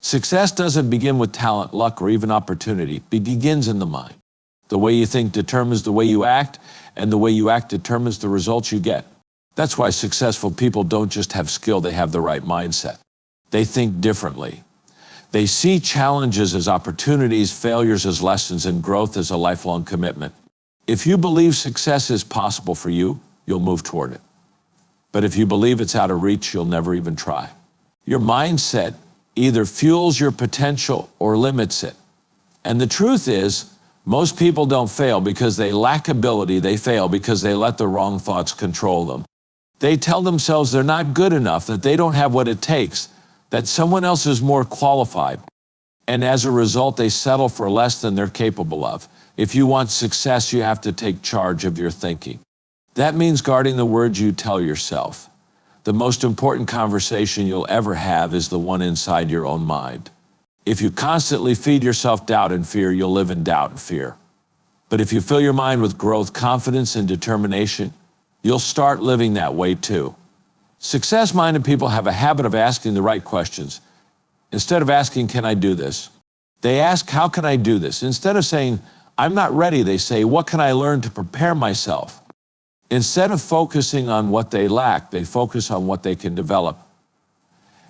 Success doesn't begin with talent, luck, or even opportunity. It begins in the mind. The way you think determines the way you act, and the way you act determines the results you get. That's why successful people don't just have skill, they have the right mindset. They think differently. They see challenges as opportunities, failures as lessons, and growth as a lifelong commitment. If you believe success is possible for you, you'll move toward it. But if you believe it's out of reach, you'll never even try. Your mindset either fuels your potential or limits it. And the truth is, most people don't fail because they lack ability. They fail because they let the wrong thoughts control them. They tell themselves they're not good enough, that they don't have what it takes, that someone else is more qualified. And as a result, they settle for less than they're capable of. If you want success, you have to take charge of your thinking. That means guarding the words you tell yourself. The most important conversation you'll ever have is the one inside your own mind. If you constantly feed yourself doubt and fear, you'll live in doubt and fear. But if you fill your mind with growth, confidence, and determination, you'll start living that way too. Success-minded people have a habit of asking the right questions. Instead of asking, can I do this? They ask, how can I do this? Instead of saying, I'm not ready, they say, what can I learn to prepare myself? Instead of focusing on what they lack, they focus on what they can develop.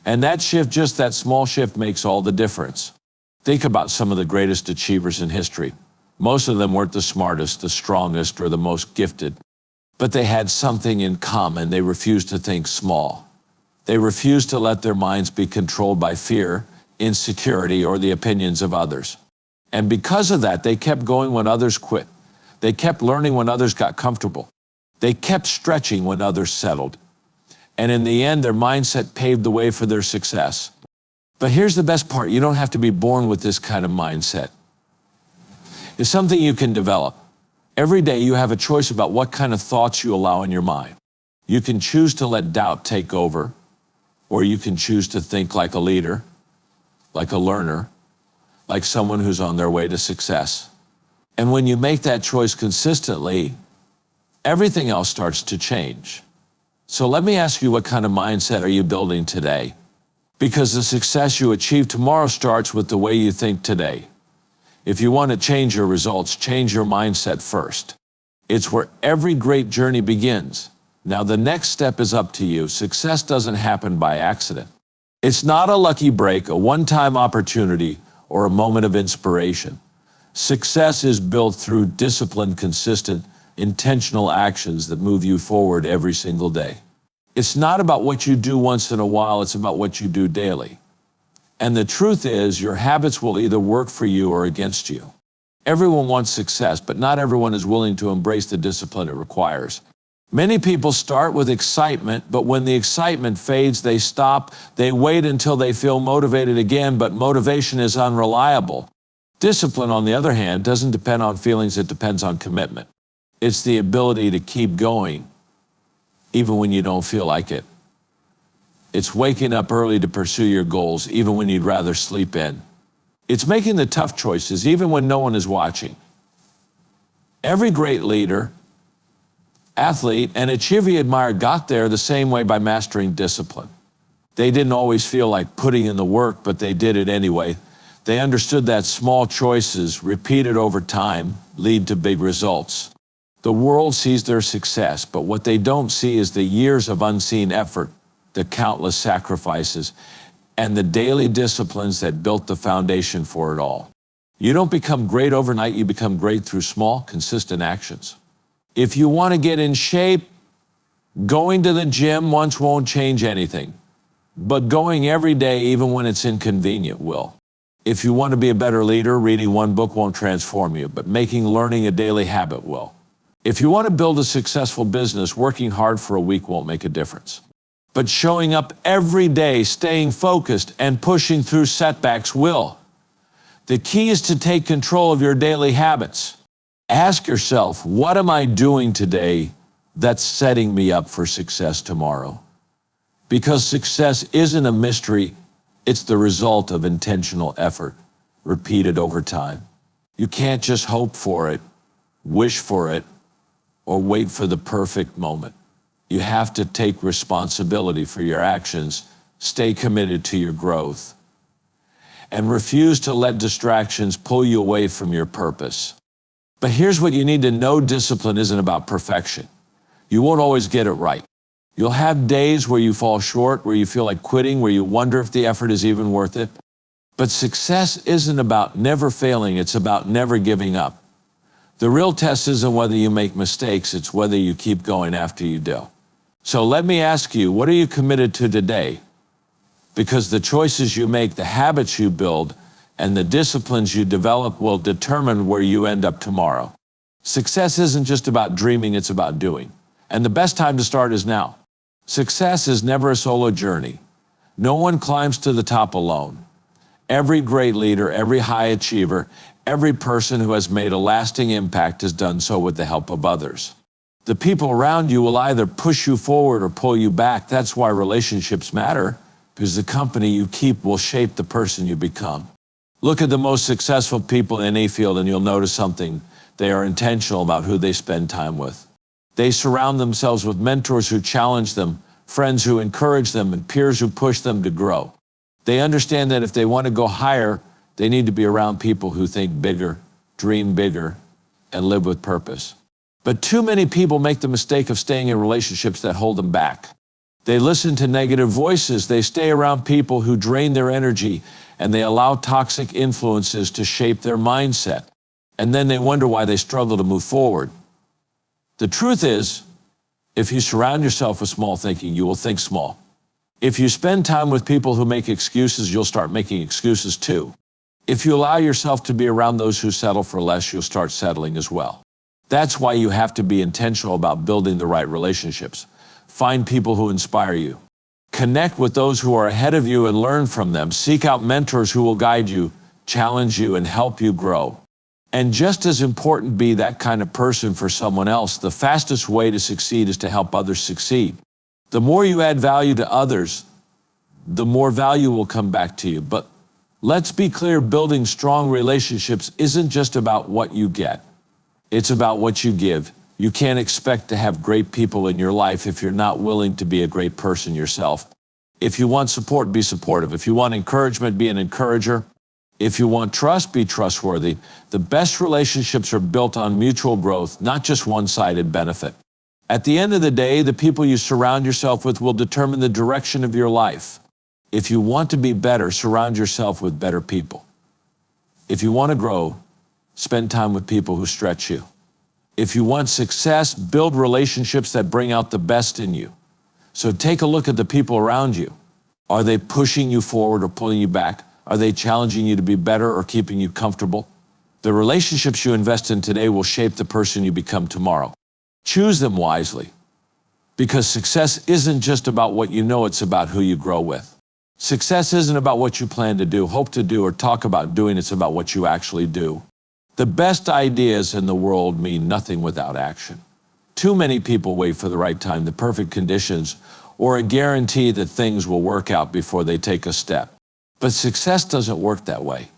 And that shift, just that small shift, makes all the difference. Think about some of the greatest achievers in history. Most of them weren't the smartest, the strongest, or the most gifted. But they had something in common. They refused to think small. They refused to let their minds be controlled by fear, insecurity, or the opinions of others. And because of that, they kept going when others quit. They kept learning when others got comfortable. They kept stretching when others settled. And in the end, their mindset paved the way for their success. But here's the best part. You don't have to be born with this kind of mindset. It's something you can develop. Every day you have a choice about what kind of thoughts you allow in your mind. You can choose to let doubt take over, or you can choose to think like a leader, like a learner, like someone who's on their way to success. And when you make that choice consistently, everything else starts to change. So let me ask you, what kind of mindset are you building today? Because the success you achieve tomorrow starts with the way you think today. If you want to change your results, change your mindset first. It's where every great journey begins. Now the next step is up to you. Success doesn't happen by accident. It's not a lucky break, a one-time opportunity, or a moment of inspiration. Success is built through disciplined, consistent, intentional actions that move you forward every single day. It's not about what you do once in a while, it's about what you do daily. And the truth is, your habits will either work for you or against you. Everyone wants success, but not everyone is willing to embrace the discipline it requires. Many people start with excitement, but when the excitement fades, they stop. They wait until they feel motivated again, but motivation is unreliable. Discipline, on the other hand, doesn't depend on feelings, it depends on commitment. It's the ability to keep going, even when you don't feel like it. It's waking up early to pursue your goals, even when you'd rather sleep in. It's making the tough choices, even when no one is watching. Every great leader, athlete, and achiever you admire got there the same way, by mastering discipline. They didn't always feel like putting in the work, but they did it anyway. They understood that small choices, repeated over time, lead to big results. The world sees their success, but what they don't see is the years of unseen effort, the countless sacrifices, and the daily disciplines that built the foundation for it all. You don't become great overnight, you become great through small, consistent actions. If you want to get in shape, going to the gym once won't change anything, but going every day, even when it's inconvenient, will. If you want to be a better leader, reading one book won't transform you, but making learning a daily habit will. If you want to build a successful business, working hard for a week won't make a difference. But showing up every day, staying focused, and pushing through setbacks will. The key is to take control of your daily habits. Ask yourself, what am I doing today that's setting me up for success tomorrow? Because success isn't a mystery, it's the result of intentional effort, repeated over time. You can't just hope for it, wish for it, or wait for the perfect moment. You have to take responsibility for your actions, stay committed to your growth, and refuse to let distractions pull you away from your purpose. But here's what you need to know: discipline isn't about perfection. You won't always get it right. You'll have days where you fall short, where you feel like quitting, where you wonder if the effort is even worth it. But success isn't about never failing, it's about never giving up. The real test isn't whether you make mistakes, it's whether you keep going after you do. So let me ask you, what are you committed to today? Because the choices you make, the habits you build, and the disciplines you develop will determine where you end up tomorrow. Success isn't just about dreaming, it's about doing. And the best time to start is now. Success is never a solo journey. No one climbs to the top alone. Every great leader, every high achiever, every person who has made a lasting impact has done so with the help of others. The people around you will either push you forward or pull you back. That's why relationships matter, because the company you keep will shape the person you become. Look at the most successful people in any field and you'll notice something. They are intentional about who they spend time with. They surround themselves with mentors who challenge them, friends who encourage them, and peers who push them to grow. They understand that if they want to go higher, they need to be around people who think bigger, dream bigger, and live with purpose. But too many people make the mistake of staying in relationships that hold them back. They listen to negative voices, they stay around people who drain their energy, and they allow toxic influences to shape their mindset. And then they wonder why they struggle to move forward. The truth is, if you surround yourself with small thinking, you will think small. If you spend time with people who make excuses, you'll start making excuses too. If you allow yourself to be around those who settle for less, you'll start settling as well. That's why you have to be intentional about building the right relationships. Find people who inspire you. Connect with those who are ahead of you and learn from them. Seek out mentors who will guide you, challenge you, and help you grow. And just as important, be that kind of person for someone else. The fastest way to succeed is to help others succeed. The more you add value to others, the more value will come back to you. But let's be clear, building strong relationships isn't just about what you get. It's about what you give. You can't expect to have great people in your life if you're not willing to be a great person yourself. If you want support, be supportive. If you want encouragement, be an encourager. If you want trust, be trustworthy. The best relationships are built on mutual growth, not just one-sided benefit. At the end of the day, the people you surround yourself with will determine the direction of your life. If you want to be better, surround yourself with better people. If you want to grow, spend time with people who stretch you. If you want success, build relationships that bring out the best in you. So take a look at the people around you. Are they pushing you forward or pulling you back? Are they challenging you to be better or keeping you comfortable? The relationships you invest in today will shape the person you become tomorrow. Choose them wisely, because success isn't just about what you know, it's about who you grow with. Success isn't about what you plan to do, hope to do, or talk about doing, it's about what you actually do. The best ideas in the world mean nothing without action. Too many people wait for the right time, the perfect conditions, or a guarantee that things will work out before they take a step. But success doesn't work that way.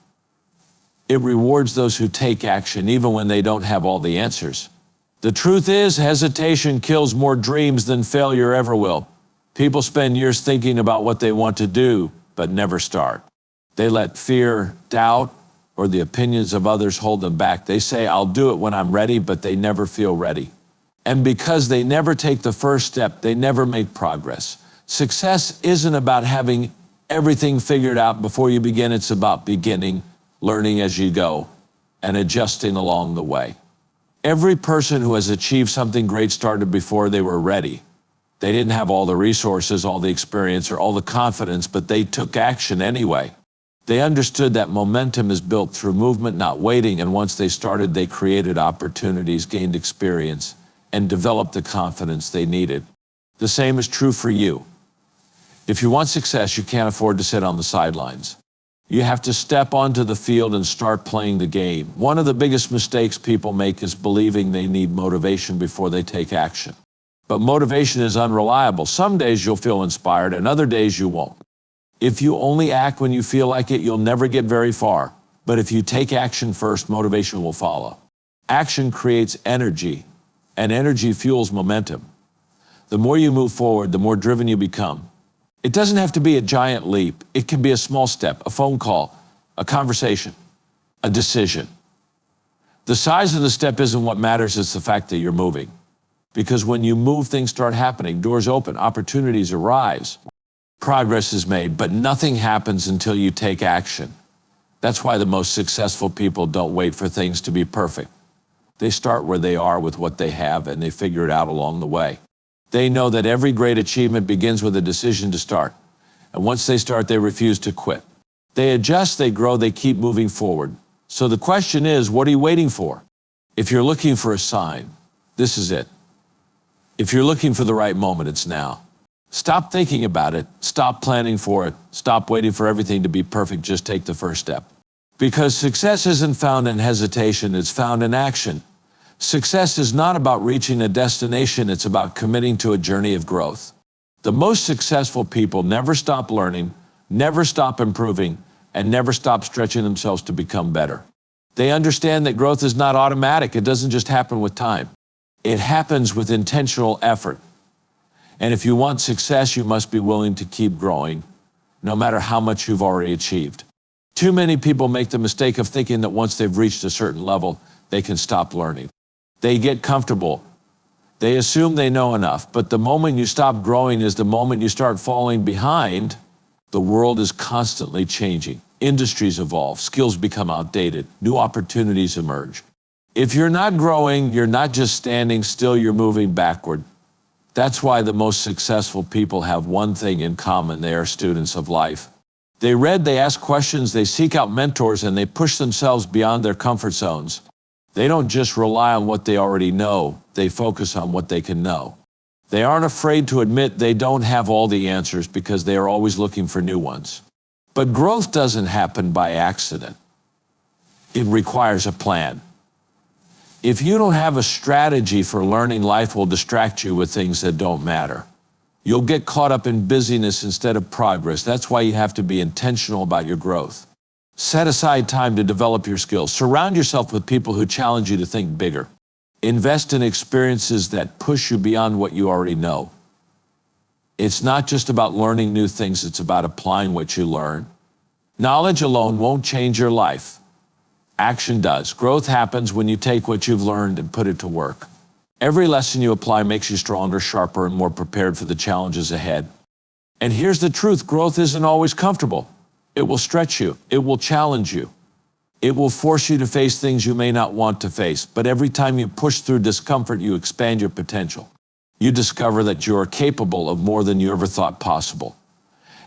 It rewards those who take action, even when they don't have all the answers. The truth is, hesitation kills more dreams than failure ever will. People spend years thinking about what they want to do, but never start. They let fear, doubt, or the opinions of others hold them back. They say, I'll do it when I'm ready, but they never feel ready. And because they never take the first step, they never make progress. Success isn't about having everything figured out before you begin. It's about beginning, learning as you go, and adjusting along the way. Every person who has achieved something great started before they were ready. They didn't have all the resources, all the experience, or all the confidence, but they took action anyway. They understood that momentum is built through movement, not waiting, and once they started, they created opportunities, gained experience, and developed the confidence they needed. The same is true for you. If you want success, you can't afford to sit on the sidelines. You have to step onto the field and start playing the game. One of the biggest mistakes people make is believing they need motivation before they take action. But motivation is unreliable. Some days you'll feel inspired and other days you won't. If you only act when you feel like it, you'll never get very far. But if you take action first, motivation will follow. Action creates energy, and energy fuels momentum. The more you move forward, the more driven you become. It doesn't have to be a giant leap. It can be a small step, a phone call, a conversation, a decision. The size of the step isn't what matters, it's the fact that you're moving. Because when you move, things start happening, doors open, opportunities arise, progress is made, but nothing happens until you take action. That's why the most successful people don't wait for things to be perfect. They start where they are with what they have, and they figure it out along the way. They know that every great achievement begins with a decision to start. And once they start, they refuse to quit. They adjust, they grow, they keep moving forward. So the question is, what are you waiting for? If you're looking for a sign, this is it. If you're looking for the right moment, it's now. Stop thinking about it. Stop planning for it. Stop waiting for everything to be perfect. Just take the first step. Because success isn't found in hesitation, it's found in action. Success is not about reaching a destination, it's about committing to a journey of growth. The most successful people never stop learning, never stop improving, and never stop stretching themselves to become better. They understand that growth is not automatic. It doesn't just happen with time. It happens with intentional effort. And if you want success, you must be willing to keep growing, no matter how much you've already achieved. Too many people make the mistake of thinking that once they've reached a certain level, they can stop learning. They get comfortable. They assume they know enough. But the moment you stop growing is the moment you start falling behind. The world is constantly changing. Industries evolve, skills become outdated, new opportunities emerge. If you're not growing, you're not just standing still, you're moving backward. That's why the most successful people have one thing in common: they are students of life. They read, they ask questions, they seek out mentors, and they push themselves beyond their comfort zones. They don't just rely on what they already know, they focus on what they can know. They aren't afraid to admit they don't have all the answers because they are always looking for new ones. But growth doesn't happen by accident. It requires a plan. If you don't have a strategy for learning, life will distract you with things that don't matter. You'll get caught up in busyness instead of progress. That's why you have to be intentional about your growth. Set aside time to develop your skills. Surround yourself with people who challenge you to think bigger. Invest in experiences that push you beyond what you already know. It's not just about learning new things, it's about applying what you learn. Knowledge alone won't change your life. Action does. Growth happens when you take what you've learned and put it to work. Every lesson you apply makes you stronger, sharper, and more prepared for the challenges ahead. And here's the truth: growth isn't always comfortable. It will stretch you. It will challenge you. It will force you to face things you may not want to face. But every time you push through discomfort, you expand your potential. You discover that you are capable of more than you ever thought possible.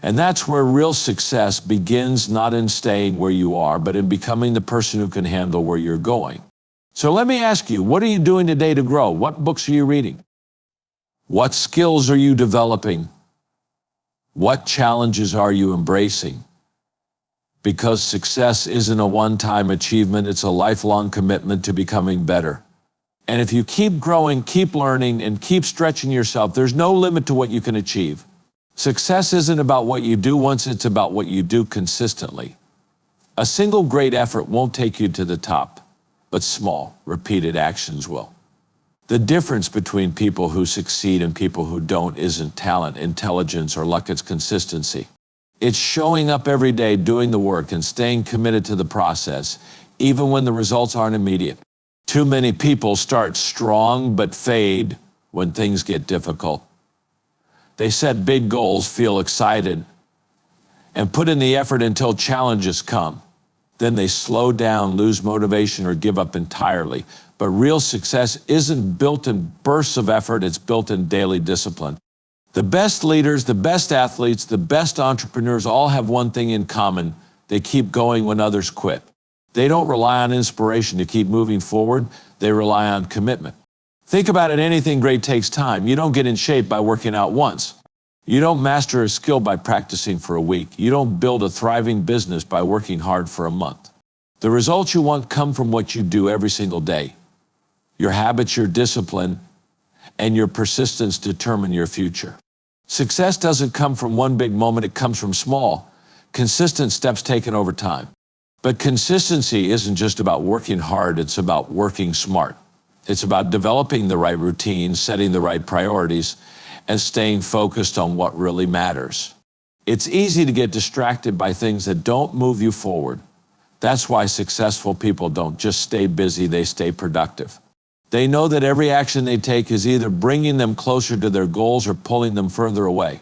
And that's where real success begins, not in staying where you are, but in becoming the person who can handle where you're going. So let me ask you, what are you doing today to grow? What books are you reading? What skills are you developing? What challenges are you embracing? Because success isn't a one-time achievement, it's a lifelong commitment to becoming better. And if you keep growing, keep learning, and keep stretching yourself, there's no limit to what you can achieve. Success isn't about what you do once, it's about what you do consistently. A single great effort won't take you to the top, but small, repeated actions will. The difference between people who succeed and people who don't isn't talent, intelligence, or luck, it's consistency. It's showing up every day, doing the work, and staying committed to the process, even when the results aren't immediate. Too many people start strong but fade when things get difficult. They set big goals, feel excited, and put in the effort until challenges come. Then they slow down, lose motivation, or give up entirely. But real success isn't built in bursts of effort, it's built in daily discipline. The best leaders, the best athletes, the best entrepreneurs all have one thing in common: they keep going when others quit. They don't rely on inspiration to keep moving forward, they rely on commitment. Think about it, anything great takes time. You don't get in shape by working out once. You don't master a skill by practicing for a week. You don't build a thriving business by working hard for a month. The results you want come from what you do every single day. Your habits, your discipline, and your persistence determine your future. Success doesn't come from one big moment, it comes from small, consistent steps taken over time. But consistency isn't just about working hard, it's about working smart. It's about developing the right routines, setting the right priorities, and staying focused on what really matters. It's easy to get distracted by things that don't move you forward. That's why successful people don't just stay busy, they stay productive. They know that every action they take is either bringing them closer to their goals or pulling them further away.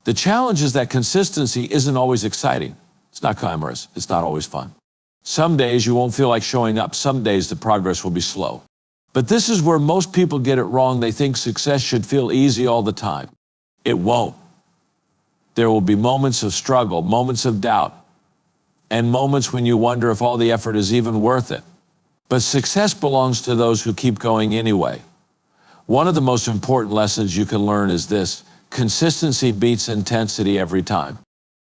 The challenge is that consistency isn't always exciting. It's not glamorous. It's not always fun. Some days you won't feel like showing up. Some days the progress will be slow. But this is where most people get it wrong. They think success should feel easy all the time. It won't. There will be moments of struggle, moments of doubt, and moments when you wonder if all the effort is even worth it. But success belongs to those who keep going anyway. One of the most important lessons you can learn is this: consistency beats intensity every time.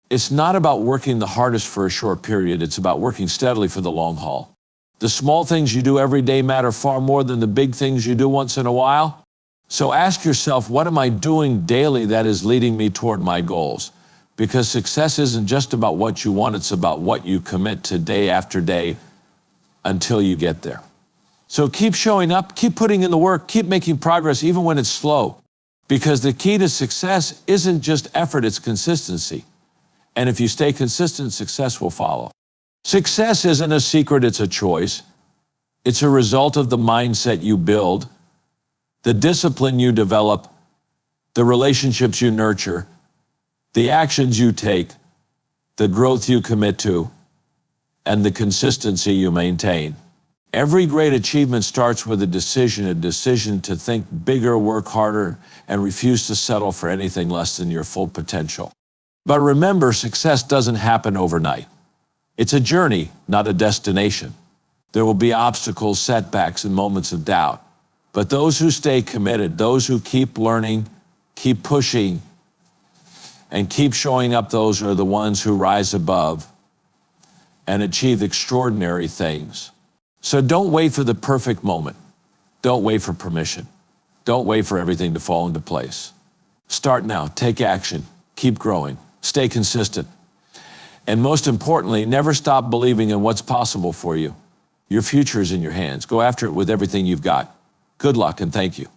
It's not about working the hardest for a short period. It's about working steadily for the long haul. The small things you do every day matter far more than the big things you do once in a while. So ask yourself, what am I doing daily that is leading me toward my goals? Because success isn't just about what you want, it's about what you commit to day after day until you get there. So keep showing up, keep putting in the work, keep making progress even when it's slow. Because the key to success isn't just effort, it's consistency. And if you stay consistent, success will follow. Success isn't a secret, it's a choice. It's a result of the mindset you build, the discipline you develop, the relationships you nurture, the actions you take, the growth you commit to, and the consistency you maintain. Every great achievement starts with a decision to think bigger, work harder, and refuse to settle for anything less than your full potential. But remember, success doesn't happen overnight. It's a journey, not a destination. There will be obstacles, setbacks, and moments of doubt. But those who stay committed, those who keep learning, keep pushing, and keep showing up, those are the ones who rise above and achieve extraordinary things. So don't wait for the perfect moment. Don't wait for permission. Don't wait for everything to fall into place. Start now, take action, keep growing, stay consistent. And most importantly, never stop believing in what's possible for you. Your future is in your hands. Go after it with everything you've got. Good luck and thank you.